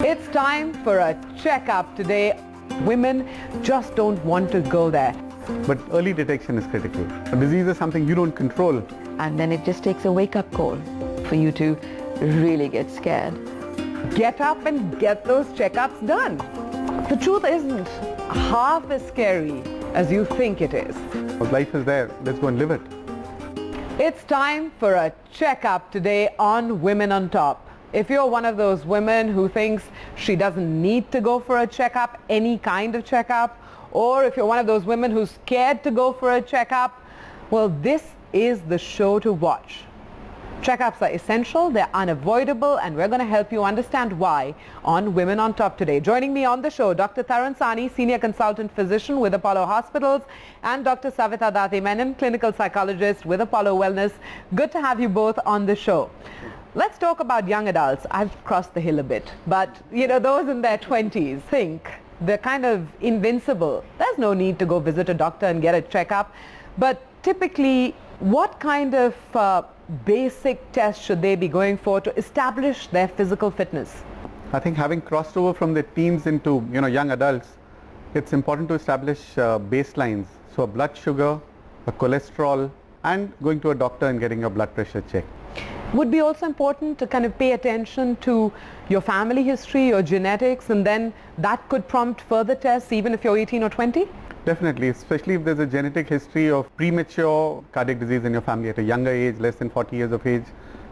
It's time for a checkup today. Women just don't want to go there. But early detection is critical. A disease is something you don't control. And then it just takes a wake-up call for you to really get scared. Get up and get those checkups done. The truth isn't half as scary as you think it is. Life is there. Let's go and live it. It's time for a checkup today on Women on Top. If you're one of those women who thinks she doesn't need to go for a checkup, any kind of checkup, or if you're one of those women who's scared to go for a checkup, well, this is the show to watch. Checkups are essential, they're unavoidable, and we're going to help you understand why on Women on Top today. Joining me on the show, Dr. Tarun Sani, Senior Consultant Physician with Apollo Hospitals, and Dr. Savita Date Menon, Clinical Psychologist with Apollo Wellness. Good to have you both on the show. Let's talk about young adults. I've crossed the hill a bit, but those in their 20s think they're kind of invincible. There's no need to go visit a doctor and get a checkup. But typically, what kind of basic tests should they be going for to establish their physical fitness? I think having crossed over from the teens into young adults, it's important to establish baselines. So a blood sugar, a cholesterol, and going to a doctor and getting your blood pressure checked. Would be also important to kind of pay attention to your family history, your genetics, and then that could prompt further tests even if you're 18 or 20? Definitely, especially if there's a genetic history of premature cardiac disease in your family at a younger age, less than 40 years of age,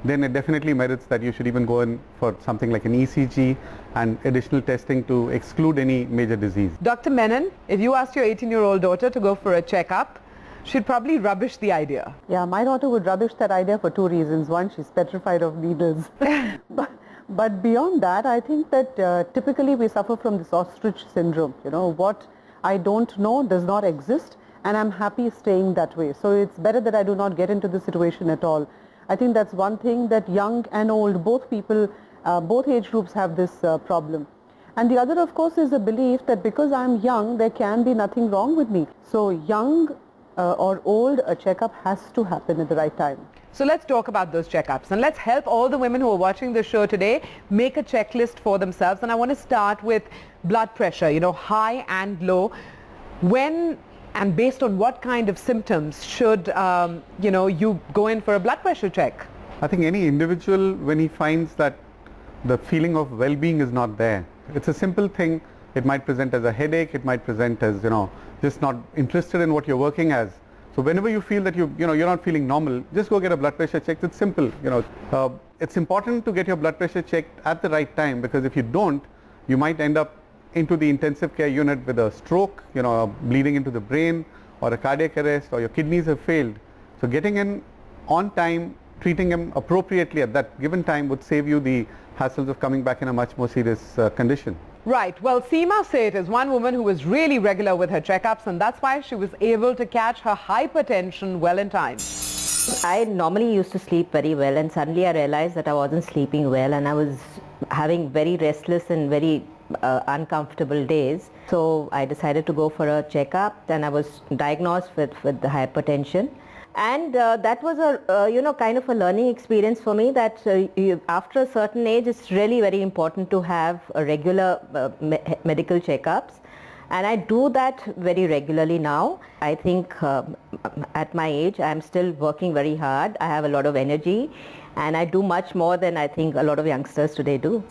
then it definitely merits that you should even go in for something like an ECG and additional testing to exclude any major disease. Dr. Menon, if you asked your 18-year-old daughter to go for a checkup, she'd probably rubbish the idea. Yeah, my daughter would rubbish that idea for two reasons. One, she's petrified of needles. but beyond that, I think that typically we suffer from this ostrich syndrome. What I don't know does not exist, and I'm happy staying that way. So it's better that I do not get into the situation at all. I think that's one thing, that young and old, both people, both age groups have this problem. And the other, of course, is a belief that because I'm young, there can be nothing wrong with me. So young or old, a checkup has to happen at the right time. So let's talk about those checkups, and let's help all the women who are watching the show today make a checklist for themselves. And I want to start with blood pressure, high and low. When and based on what kind of symptoms should you go in for a blood pressure check? I think any individual, when he finds that the feeling of well-being is not there, it's a simple thing. It might present as a headache, it might present as just not interested in what you're working as. So whenever you feel that you're not feeling normal, just go get a blood pressure checked. It's simple. It's important to get your blood pressure checked at the right time, because if you don't, you might end up into the intensive care unit with a stroke, bleeding into the brain, or a cardiac arrest, or your kidneys have failed. So getting in on time, treating them appropriately at that given time would save you the hassles of coming back in a much more serious condition. Right. Well, Seema Seth is one woman who was really regular with her checkups, and that's why she was able to catch her hypertension well in time. I normally used to sleep very well, and suddenly I realized that I wasn't sleeping well, and I was having very restless and very uncomfortable days. So I decided to go for a checkup, and I was diagnosed with the hypertension. And that was a kind of a learning experience for me, that after a certain age it's really very important to have a regular medical checkups, and I do that very regularly now. I think at my age I'm still working very hard. I have a lot of energy, and I do much more than I think a lot of youngsters today do.